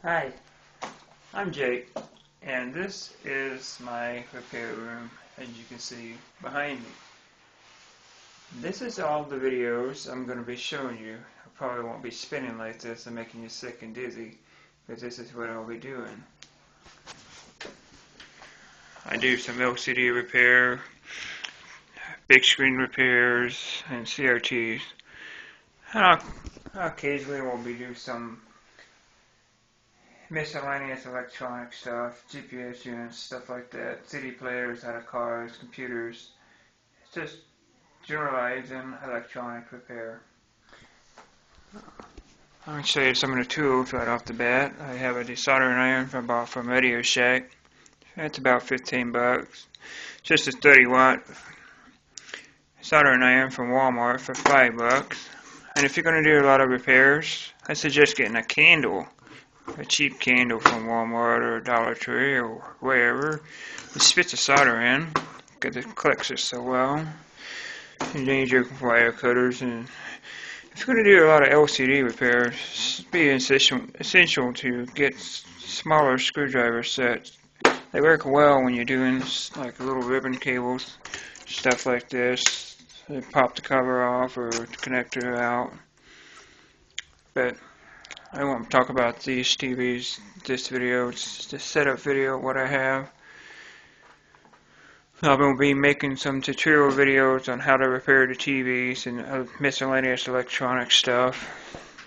Hi, I'm Jake, and this is my repair room, as you can see behind me. This is all the videos I'm going to be showing you. I probably won't be spinning like this and making you sick and dizzy, but this is what I'll be doing. I do some LCD repair, big screen repairs, and CRTs. And I occasionally will be doing some miscellaneous electronic stuff, GPS units, stuff like that, CD players out of cars, computers. It's just generalizing electronic repair. I'm going to show you some of the tools right off the bat. I have a desoldering iron I bought from Radio Shack. It's about 15 bucks. Just a 30 watt soldering iron from Walmart for 5 bucks. And if you're going to do a lot of repairs, I suggest getting a candle. A cheap candle from Walmart or Dollar Tree or wherever. It spits the solder in because it collects it so well. You need your wire cutters, and if you're going to do a lot of LCD repairs, it's be essential to get smaller screwdriver sets. They work well when you're doing like little ribbon cables, stuff like this. They pop the cover off or the connector out. But I won't talk about these TVs this video. It's just a setup video of what I have. I'm going to be making some tutorial videos on how to repair the TVs and miscellaneous electronic stuff.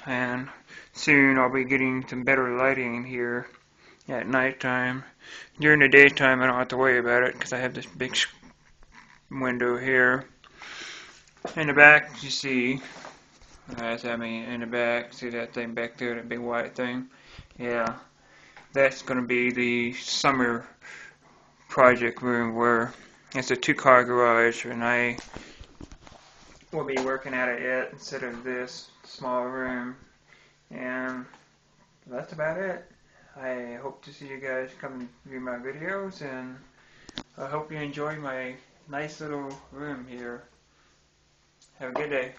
And soon I'll be getting some better lighting here at nighttime. During the daytime I don't have to worry about it because I have this big window here. In the back you see, in the back, see that thing back there, that big white thing? Yeah, that's going to be the summer project room where it's a 2-car garage, and I will be working out of it instead of this small room. And that's about it. I hope to see you guys come view my videos, and I hope you enjoy my nice little room here. Have a good day.